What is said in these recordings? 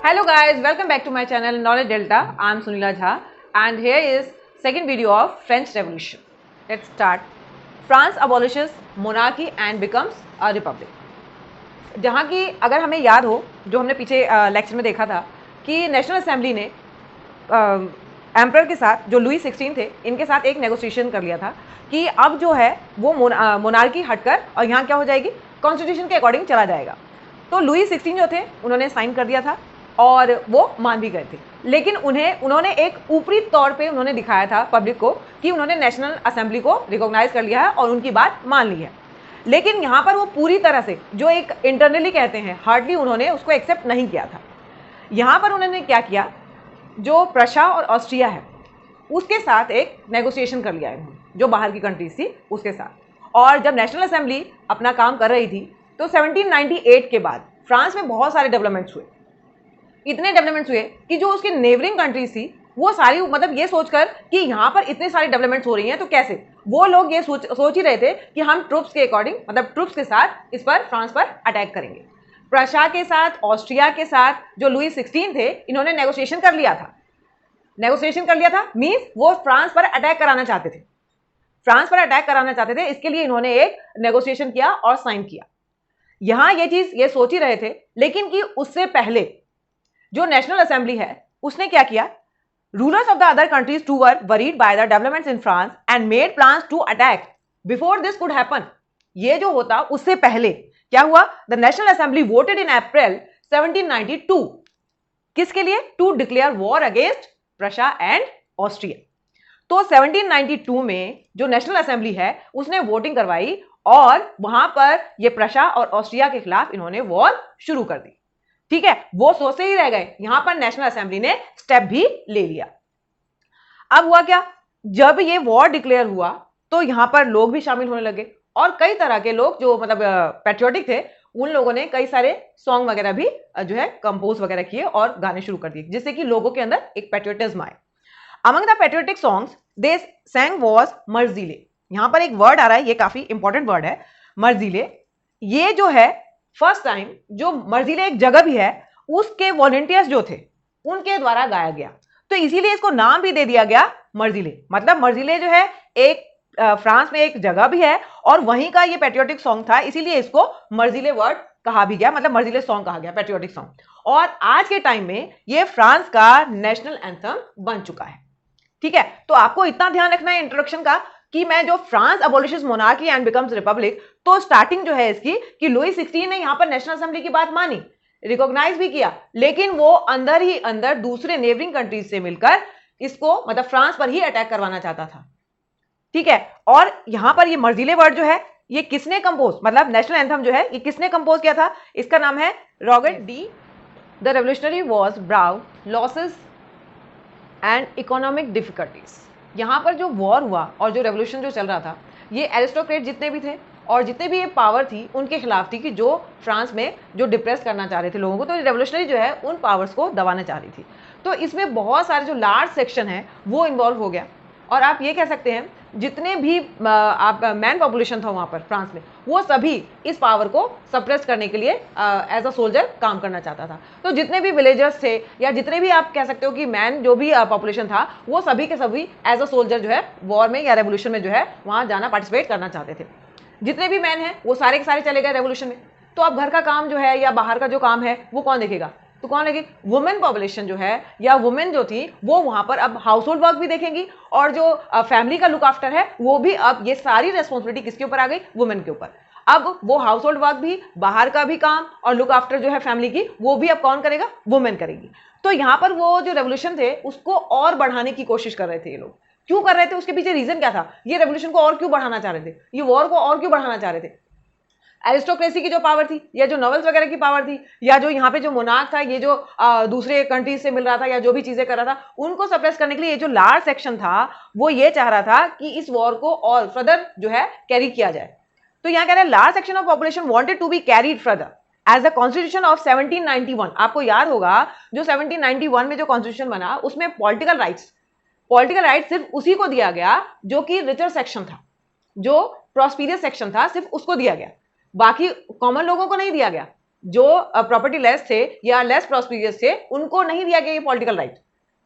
Hello guys, welcome back to my channel Knowledge Delta. I am Sunila Jha and here is second video of French Revolution. Let's start. France abolishes monarchy and becomes a republic. जहाँ की अगर हमें याद हो जो हमने पीछे lecture में देखा था कि नेशनल असेंबली ने एम्परर के साथ जो लुई 16 थे इनके साथ एक नेगोशिएशन कर लिया था कि अब जो है वो मोनार्की हटकर और यहाँ क्या हो जाएगी, कॉन्स्टिट्यूशन के अकॉर्डिंग चला जाएगा। तो लुई 16 जो थे उन्होंने साइन कर दिया था और वो मान भी गए थे, लेकिन उन्होंने एक ऊपरी तौर पे उन्होंने दिखाया था पब्लिक को कि उन्होंने नेशनल असेंबली को रिकॉग्नाइज कर लिया है और उनकी बात मान ली है। लेकिन यहाँ पर वो पूरी तरह से जो एक इंटरनली कहते हैं हार्डली उन्होंने उसको एक्सेप्ट नहीं किया था। यहाँ पर उन्होंने क्या किया, जो प्रशा और ऑस्ट्रिया है उसके साथ एक नेगोशिएशन कर लिया है, जो बाहर की कंट्रीज थी उसके साथ। और जब नेशनल असेंबली अपना काम कर रही थी तो 1798 के बाद फ्रांस में बहुत सारे डेवलपमेंट्स हुए। इतने डेवलपमेंट्स हुए कि जो उसकी नेबरिंग कंट्रीज थी वो सारी मतलब ये सोचकर कि यहाँ पर इतने सारे डेवलपमेंट्स हो रही हैं तो कैसे, वो लोग ये सोच ही रहे थे कि हम ट्रुप्स के अकॉर्डिंग मतलब ट्रुप्स के साथ इस पर फ्रांस पर अटैक करेंगे। प्रशा के साथ, ऑस्ट्रिया के साथ जो लुई 16 थे इन्होंने नेगोशिएशन कर लिया था। मींस वो फ्रांस पर अटैक कराना चाहते थे। इसके लिए इन्होंने एक नेगोशिएशन किया और साइन किया। यहाँ ये चीज ये सोच ही रहे थे, लेकिन कि उससे पहले जो नेशनल असेंबली है उसने क्या किया, rulers of the other countries to were worried by the developments in France and made plans to attack before this could happen. ये जो होता उससे पहले क्या हुआ, the national assembly voted in April 1792 किसके लिए, to declare war against Prussia and Austria. तो 1792 में जो नेशनल असेंबली है उसने वोटिंग करवाई और वहां पर ये प्रशा और ऑस्ट्रिया के खिलाफ इन्होंने वॉर शुरू कर दी। ठीक है, वो सोचते ही रह गए, यहां पर नेशनल असेंबली ने स्टेप भी ले लिया। अब हुआ क्या, जब ये वॉर डिक्लेयर हुआ तो यहां पर लोग भी शामिल होने लगे और कई तरह के लोग जो मतलब पैट्रियोटिक थे उन लोगों ने कई सारे सॉन्ग वगैरह भी जो है कंपोज वगैरह किए और गाने शुरू कर दिए, जिससे कि लोगों के अंदर एक पैट्रियोटिज्म आए। Among the patriotic songs they sang was मर्जीले। यहां पर एक वर्ड आ रहा है, ये काफी इंपॉर्टेंट वर्ड है, मर्जीले। ये जो है फर्स्ट टाइम जो मर्जीले एक जगह भी है उसके वॉलंटियर्स जो थे उनके द्वारा गाया गया, तो इसीलिए इसको नाम भी दे दिया गया मर्जीले। मतलब मर्जीले जो है एक फ्रांस में एक जगह भी है और वहीं का ये पैट्रियोटिक सॉन्ग था, इसीलिए इसको मर्जीले वर्ड कहा भी गया, मतलब मर्जीले सॉन्ग कहा गया, पैट्रियोटिक सॉन्ग। और आज के टाइम में ये फ्रांस का नेशनल एंथम बन चुका है। ठीक है, तो आपको इतना ध्यान रखना है इंट्रोडक्शन का कि मैं जो France अबॉलिशेस monarchy and becomes Republic, तो स्टार्टिंग जो है इसकी कि लुई 16 ने यहां पर नेशनल असेंबली की बात मानी, रिकॉग्नाइज भी किया, लेकिन वो अंदर ही अंदर दूसरे नेबरिंग कंट्रीज से मिलकर इसको मतलब फ्रांस पर ही अटैक करवाना चाहता था। ठीक है, और यहां पर ये मर्जीले वर्ड जो है ये किसने कंपोज, मतलब नेशनल एंथम जो है ये किसने कंपोज किया था, इसका नाम है Robert D. The revolutionary was brow losses and economic difficulties. यहाँ पर जो वॉर हुआ और जो रेवोल्यूशन जो चल रहा था ये एरिस्टोक्रेट जितने भी थे और जितने भी ये पावर थी उनके खिलाफ थी कि जो फ्रांस में जो डिप्रेस करना चाह रहे थे लोगों को, तो रेवोल्यूशनरी जो है उन पावर्स को दबाना चाह रही थी। तो इसमें बहुत सारे जो लार्ज सेक्शन है वो इन्वॉल्व हो गया और आप ये कह सकते हैं जितने भी आप मैन पॉपुलेशन था वहां पर फ्रांस में वो सभी इस पावर को सप्रेस करने के लिए एज अ सोल्जर काम करना चाहता था। तो जितने भी विलेजर्स थे या जितने भी आप कह सकते हो कि मैन जो भी पॉपुलेशन था वो सभी के सभी एज अ सोल्जर जो है वॉर में या रेवोल्यूशन में जो है वहां जाना पार्टिसिपेट करना चाहते थे। जितने भी मैन हैं वो सारे के सारे चले गए रेवोल्यूशन में। तो अब घर का काम जो है या बाहर का जो काम है वो कौन देखेगा, तो कौन देखेगी, वुमेन पॉपुलेशन जो है या वुमेन जो थी वो वहां पर अब हाउस होल्ड वर्क भी देखेंगी और जो फैमिली का लुक आफ्टर है वो भी अब ये सारी रेस्पॉन्सिबिलिटी किसके ऊपर आ गई, वुमेन के ऊपर। अब वो हाउस होल्ड वर्क भी, बाहर का भी काम और लुक आफ्टर जो है फैमिली की वो भी अब कौन करेगा, वुमेन करेगी। तो यहाँ पर वो जो रेवोल्यूशन थे उसको और बढ़ाने की कोशिश कर रहे थे ये लोग। क्यों कर रहे थे, उसके पीछे रीजन क्या था, ये रेवोल्यूशन को और क्यों बढ़ाना चाह रहे थे, ये वॉर को और क्यों बढ़ाना चाह रहे थे। एरिस्टोक्रेसी की जो पावर थी या जो नॉवेल्स वगैरह की पावर थी या जो यहाँ पे जो मोनार्क था ये जो दूसरे कंट्रीज से मिल रहा था या जो भी चीजें कर रहा था उनको सप्रेस करने के लिए ये जो लार्ज सेक्शन था वो ये चाह रहा था कि इस वॉर को और फर्दर जो है कैरी किया जाए। तो यहाँ कह रहे हैं large section of population wanted to be carried further as the constitution of 1791। आपको याद होगा जो 1791 में जो कॉन्स्टिट्यूशन बना उसमें पॉलिटिकल राइट्स सिर्फ उसी को दिया गया जो कि रिचर सेक्शन था, जो प्रॉस्पिरियस सेक्शन था सिर्फ उसको दिया गया, बाकी कॉमन लोगों को नहीं दिया गया। जो प्रॉपर्टी लेस थे या लेस प्रॉस्पिरियस थे, उनको नहीं दिया गया ये पॉलिटिकल राइट,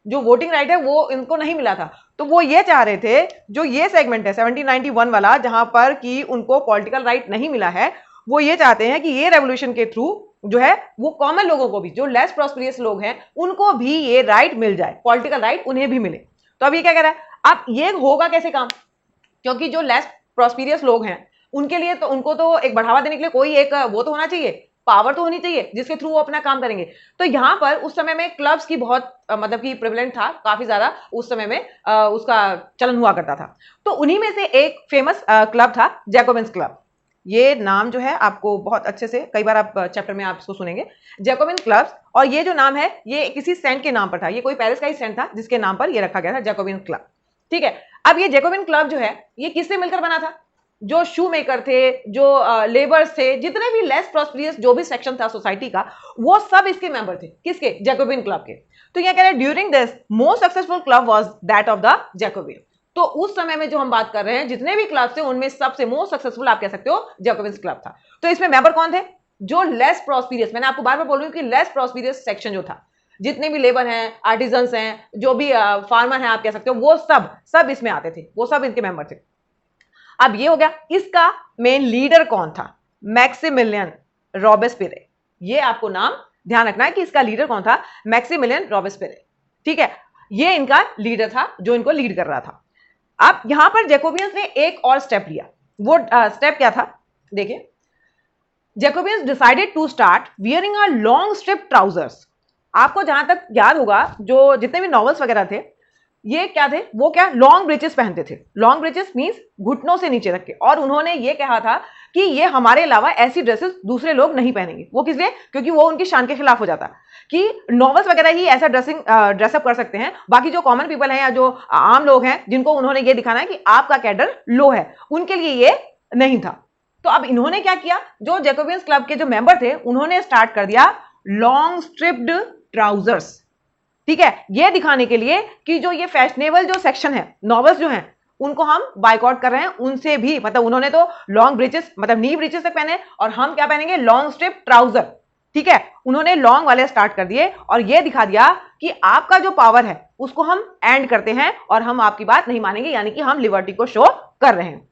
जो वोटिंग राइट है वो इनको नहीं मिला था। तो वो ये चाह रहे थे, जो ये सेगमेंट है 1791 वाला, जहां पर कि उनको पॉलिटिकल राइट नहीं मिला है, वो ये चाहते हैं कि ये रेवोल्यूशन के थ्रू जो है वो कॉमन लोगों को भी, जो लेस प्रॉस्पिरियस लोग हैं, उनको भी ये राइट मिल जाए, पॉलिटिकल राइट उन्हें भी मिले। तो अब ये क्या कह रहा है, अब ये होगा कैसे काम, क्योंकि जो लेस प्रॉस्पिरियस लोग हैं उनके लिए तो, उनको तो एक बढ़ावा देने के लिए कोई एक वो तो होना चाहिए, पावर तो होनी चाहिए जिसके थ्रू वो अपना काम करेंगे। तो यहां पर उस समय में क्लब्स की बहुत मतलब कि प्रिवलेंट था, काफी ज्यादा उस समय में उसका चलन हुआ करता था। तो उन्हीं में से एक फेमस क्लब था जैकोबिन्स क्लब। ये नाम जो है आपको बहुत अच्छे से, कई बार आप चैप्टर में आप इसको सुनेंगे, जैकोबिन क्लब्स। और ये जो नाम है ये किसी सेंट के नाम पर था, ये कोई पेरिस का ही सेंट था जिसके नाम पर ये रखा गया था, जैकोबिन क्लब। ठीक है, अब ये जैकोबिन क्लब जो है ये किससे मिलकर बना था, जो शू मेकर थे, जो लेबर्स थे, जितने भी लेस प्रॉस्पिरियस जो भी सेक्शन था सोसाइटी का, वो सब इसके मेंबर थे, किसके, जैकोबिन क्लब के। तो ये कह रहे हैं during this most successful club was that of the Jacobian. तो उस समय में जो हम बात कर रहे हैं, जितने भी क्लब थे उनमें सबसे मोस्ट सक्सेसफुल आप कह सकते हो जैकोबिन्स क्लब था। तो इसमें मेंबर कौन थे, जो लेस प्रॉस्पिरियस, मैंने आपको बार बार बोल रही हूं कि लेस प्रॉस्पिरियस सेक्शन जो था, जितने भी लेबर हैं, आर्टिजन्स हैं, जो भी फार्मर हैं आप कह सकते हो, वो सब इसमें आते थे, वो सब इनके मेंबर थे। अब ये हो गया, इसका मेन लीडर कौन था, मैक्सिमिलियन रॉबेस्पिरे। ये आपको नाम ध्यान रखना है कि इसका लीडर कौन था, मैक्सिमिलियन रॉबेस्पिरे। ठीक है, ये इनका लीडर था जो इनको लीड कर रहा था। अब यहां पर जैकोबियंस ने एक और स्टेप लिया, वो स्टेप क्या था, देखिए, Jacobins decided to start wearing a long strip trousers. आपको जहां तक याद होगा, जो जितने भी नॉवेल्स वगैरह थे, ये क्या थे, वो क्या लॉन्ग ब्रीचेस पहनते थे। लॉन्ग ब्रीचेस मींस घुटनों से नीचे तक के। और उन्होंने ये कहा था कि ये हमारे अलावा ऐसी ड्रेसेस दूसरे लोग नहीं पहनेंगे। वो किस लिए, क्योंकि वो उनकी शान के खिलाफ हो जाता कि नॉवेल्स वगैरह ही ऐसा ड्रेसअप कर सकते हैं, बाकी जो कॉमन पीपल हैं या जो आम लोग हैं, जिनको उन्होंने ये दिखाना है कि आपका कैडर लो है, उनके लिए ये नहीं था। तो अब इन्होंने क्या किया, जो जैकोबियंस क्लब के जो मेंबर थे उन्होंने स्टार्ट कर दिया लॉन्ग स्ट्रिप्ड ट्राउजर्स। ठीक है, ये दिखाने के लिए कि जो ये फैशनेबल जो सेक्शन है, नॉवेल्स जो हैं, उनको हम बाइकआउट कर रहे हैं, उनसे भी, मतलब उन्होंने तो लॉन्ग ब्रीचेस, मतलब नी ब्रीचेस तक पहने, और हम क्या पहनेंगे, लॉन्ग स्ट्रिप ट्राउजर। ठीक है, उन्होंने लॉन्ग वाले स्टार्ट कर दिए और ये दिखा दिया कि आपका जो पावर है उसको हम एंड करते हैं और हम आपकी बात नहीं मानेंगे, यानी कि हम लिबर्टी को शो कर रहे हैं।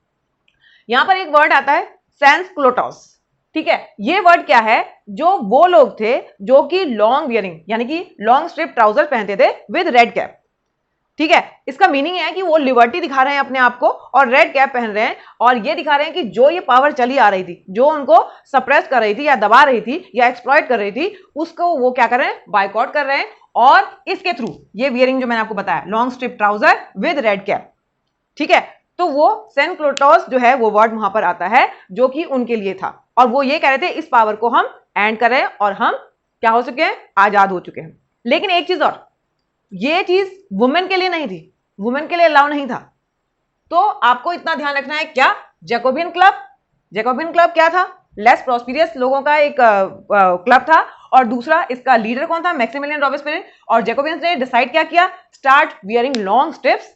यहां पर एक वर्ड आता है सेंस क्लोटोस। ठीक है, ये वर्ड क्या है, जो वो लोग थे जो कि लॉन्ग वियरिंग यानी कि लॉन्ग स्ट्रिप ट्राउजर पहनते थे विद रेड कैप। ठीक है, इसका मीनिंग है कि वो लिबर्टी दिखा रहे हैं अपने आप को और रेड कैप पहन रहे हैं, और ये दिखा रहे हैं कि जो ये पावर चली आ रही थी, जो उनको सप्रेस कर रही थी या दबा रही थी या एक्सप्लॉइट कर रही थी, उसको वो क्या कर रहे हैं, बाइकआउट कर रहे हैं। और इसके थ्रू ये वियरिंग जो मैंने आपको बताया, long strip trouser with red cap. ठीक है, तो वो सेंट क्लोटोस जो है वो वर्ड वहां पर आता है जो कि उनके लिए था, और वो ये कह रहे थे इस पावर को हम एंड कर रहे हैं और हम क्या हो चुके हैं, आजाद हो चुके हैं। लेकिन एक चीज और, ये चीज वुमेन के लिए नहीं थी, वुमेन के लिए अलाउ नहीं था। तो आपको इतना ध्यान रखना है, क्या, जैकोबियन क्लब, जैकोबियन क्लब क्या था, लेस प्रॉस्पिरियस लोगों का एक क्लब था, और दूसरा इसका लीडर कौन था, मैक्सिमिलियन रॉबेस्पियर। और जैकोबियंस ने डिसाइड क्या किया, start wearing long strips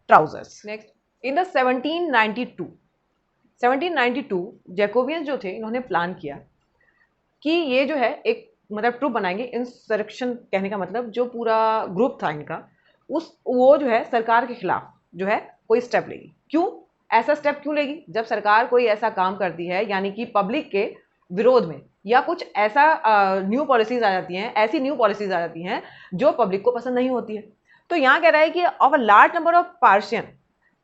trousers. Next, in the 1792 Jacobians जो थे, इन्होंने प्लान किया कि ये जो है एक मतलब ट्रूप बनाएंगे। इंसरेक्शन कहने का मतलब जो पूरा ग्रुप था इनका, वो जो है सरकार के खिलाफ जो है कोई स्टेप लेगी। क्यों ऐसा स्टेप क्यों लेगी, जब सरकार कोई ऐसा काम करती है, यानी कि पब्लिक के विरोध में, या कुछ ऐसा न्यू पॉलिसीज आ जाती हैं, ऐसी न्यू पॉलिसीज आ जाती हैं जो पब्लिक को पसंद नहीं होती है। तो यहाँ कह रहा है कि of a large number of Persian,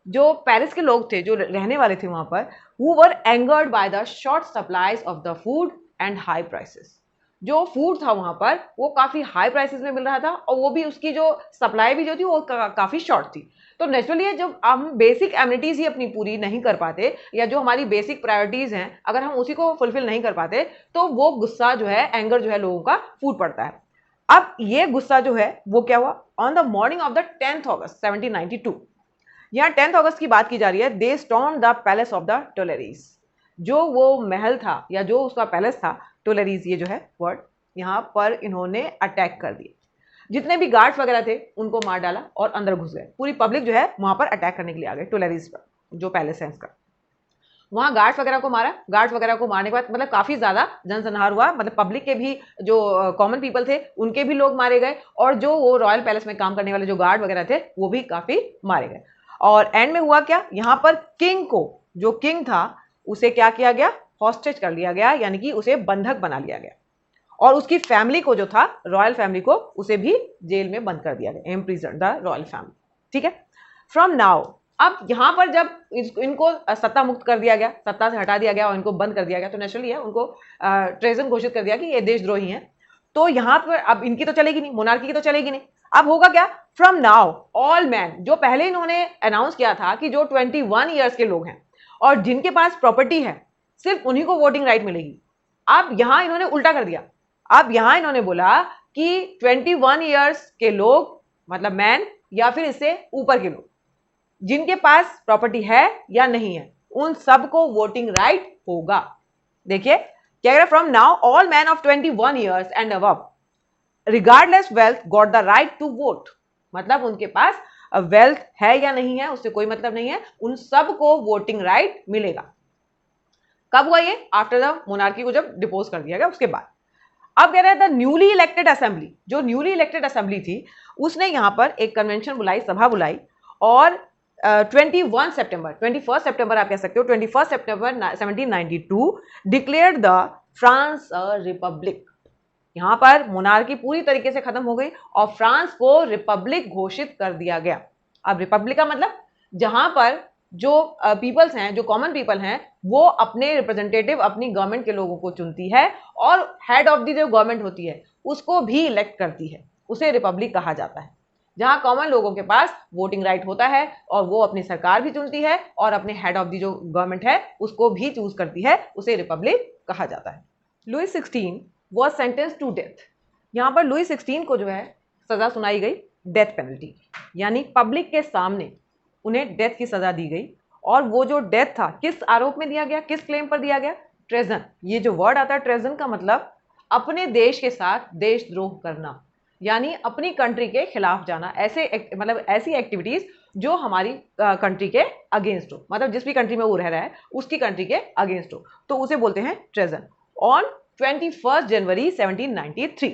जो पेरिस के लोग थे, जो रहने वाले थे वहां पर, who were angered by the short supplies of the food and high prices। जो फूड था वहां पर वो काफी हाई प्राइसेस में मिल रहा था, और वो भी उसकी जो सप्लाई भी जो थी वो काफी शॉर्ट थी। तो नेचुरली जब हम बेसिक एमिनिटीज ही अपनी पूरी नहीं कर पाते, या जो हमारी बेसिक प्रायोरिटीज हैं अगर हम उसी को फुलफिल नहीं कर पाते, तो वो गुस्सा जो है, एंगर जो है लोगों का फूट पड़ता है। अब ये गुस्सा जो है वो क्या हुआ, on the morning of the 10th अगस्त 1792, यहाँ 10 अगस्त की बात की जा रही है, they stormed the palace of the Tuileries. जो वो महल था या जो उसका पैलेस था, टोलेरीज ये जो है वर्ड, यहाँ पर इन्होंने अटैक कर दिया। जितने भी गार्ड्स वगैरह थे उनको मार डाला और अंदर घुस गए। पूरी पब्लिक जो है वहां पर अटैक करने के लिए आ गए टोलेरीज पर, जो पैलेस है इसका। वहां गार्ड्स वगैरह को मारा, गार्ड्स वगैरह को मारने के बाद मतलब काफी ज्यादा जनसंहार हुआ, मतलब पब्लिक के भी जो कॉमन पीपल थे उनके भी लोग मारे गए, और जो वो रॉयल पैलेस में काम करने वाले जो गार्ड वगैरह थे वो भी काफी मारे गए। और एंड में हुआ क्या, यहाँ पर किंग को, जो किंग था उसे क्या किया गया, हॉस्टेज कर लिया गया, यानी कि उसे बंधक बना लिया गया, और उसकी फैमिली को जो था, रॉयल फैमिली को, उसे भी जेल में बंद कर दिया गया, इम्प्रिजन द रॉयल फैमिली। ठीक है, फ्रॉम नाउ, अब यहां पर जब इनको सत्ता मुक्त कर दिया गया, सत्ता से हटा दिया गया और इनको बंद कर दिया गया, तो नेचुरली है उनको ट्रेजन घोषित कर दिया कि ये देशद्रोही हैं। तो यहां पर अब इनकी तो चलेगी नहीं, मोनार्की की तो चलेगी नहीं। अब होगा क्या, फ्रॉम नाउ ऑल मैन, जो पहले इन्होंने अनाउंस किया था कि जो 21 ईयर्स के लोग हैं और जिनके पास प्रॉपर्टी है सिर्फ उन्हीं को वोटिंग राइट मिलेगी। अब यहां इन्होंने उल्टा कर दिया, अब यहां इन्होंने बोला कि 21 ईयर्स के लोग, मतलब मैन या फिर इससे ऊपर के लोग, जिनके पास प्रॉपर्टी है या नहीं है, उन सबको वोटिंग राइट होगा। देखिए क्या कह रहा है, from now all man of 21 years and above regardless wealth got the right to vote, मतलब उनके पास वेल्थ है या नहीं है उससे कोई मतलब नहीं है, उन सबको वोटिंग राइट मिलेगा। कब हुआ ये, आफ्टर द मोनार्की को जब डिपोज कर दिया गया उसके बाद। अब कह रहा है द न्यूली इलेक्टेड असेंबली, जो न्यूली इलेक्टेड असेंबली थी उसने यहां पर एक कन्वेंशन बुलाई, सभा बुलाई, और 21 सितंबर आप कह सकते हो, 21 सितंबर 1792 declared the France a republic. यहां पर मोनार्की पूरी तरीके से खत्म हो गई और फ्रांस को रिपब्लिक घोषित कर दिया गया। अब रिपब्लिक का मतलब जहां पर जो पीपल्स हैं, जो कॉमन पीपल हैं, वो अपने रिप्रेजेंटेटिव, अपनी गवर्नमेंट के लोगों को चुनती है, और हेड ऑफ द जो गवर्नमेंट होती है उसको भी इलेक्ट करती है, उसे रिपब्लिक कहा जाता है। जहां कॉमन लोगों के पास वोटिंग राइट होता है और वो अपनी सरकार भी चुनती है और अपने हेड ऑफ द जो गवर्नमेंट है उसको भी चूज करती है, उसे रिपब्लिक कहा जाता है। Louis 16 was sentence to death. यहां पर लुई 16 को जो है सजा सुनाई गई, डेथ पेनल्टी, यानी पब्लिक के सामने उन्हें डेथ की सजा दी गई। और वो जो डेथ था किस आरोप में दिया गया, किस क्लेम पर दिया गया, ट्रेजन। ये जो वर्ड आता है ट्रेजन का मतलब अपने देश के साथ देशद्रोह करना, यानी अपनी कंट्री के खिलाफ जाना, ऐसे मतलब ऐसी एक्टिविटीज जो हमारी कंट्री के अगेंस्ट हो, मतलब जिस भी कंट्री में वो रह रहा है उसकी कंट्री के अगेंस्ट हो, तो उसे बोलते हैं ट्रेजन। ऑन 21 जनवरी 1793,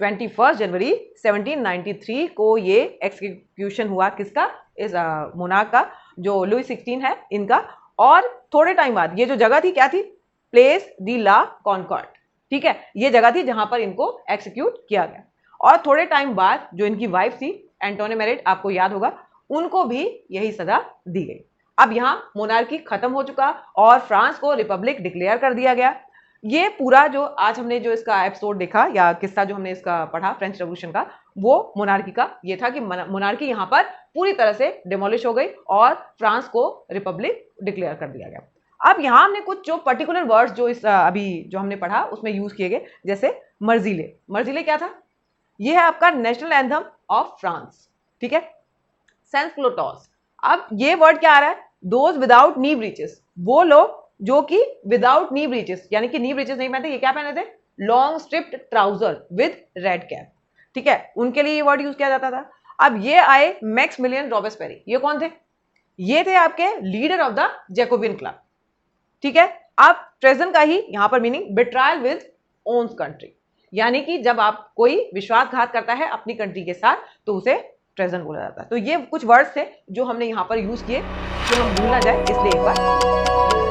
21 जनवरी 1793 को ये एक्सिक्यूशन हुआ, किसका, इस मोनार्क का, जो लुई 16 है इनका। और थोड़े टाइम बाद ये जो जगह थी क्या थी, प्लेस दी ला कॉनकॉर्ड, ठीक है, ये जगह थी जहां पर इनको एक्सिक्यूट किया गया। और थोड़े टाइम बाद जो इनकी वाइफ थी एंटोनी मेरिट, आपको याद होगा, उनको भी यही सजा दी गई। अब यहां मोनार्की खत्म हो चुका और फ्रांस को रिपब्लिक डिक्लेयर कर दिया गया। ये पूरा जो आज हमने जो इसका एपिसोड देखा या किस्सा जो हमने इसका पढ़ा फ्रेंच रेवोल्यूशन का, वो मोनार्की का ये था कि मोनार्की यहां पर पूरी तरह से डिमोलिश हो गई और फ्रांस को रिपब्लिक डिक्लेयर कर दिया गया। अब यहां हमने कुछ जो पर्टिकुलर वर्ड्स जो इस अभी जो हमने पढ़ा उसमें यूज किए गए, जैसे मर्जीले। मर्जीले क्या था, ये है आपका नेशनल एंथम ऑफ फ्रांस, ठीक है। सेंस क्लोटॉस, अब ये वर्ड क्या आ रहा है, दोज विदाउट नी ब्रीचेस, वो लोग जो कि विदाउट नी ब्रीचेस, यानी कि नी ब्रीचेस नहीं पहनते, ये क्या पहने थे, long striped trouser with red cap, ठीक है, उनके लिए ये वर्ड यूज किया जाता था। अब ये आए मैक्सिमिलियन रॉबेस्पेरी, ये कौन थे, ये थे आपके leader of the Jacobin club, ठीक है। अब ट्रेजन का ही यहां पर मीनिंग बिट्रायल विद ओन्स कंट्री, यानी कि जब आप कोई विश्वासघात करता है अपनी कंट्री के साथ तो उसे ट्रेजन बोला जाता है। तो ये कुछ वर्ड्स थे जो हमने यहां पर यूज किए, जो हम भूल ना जाए इसलिए एक बार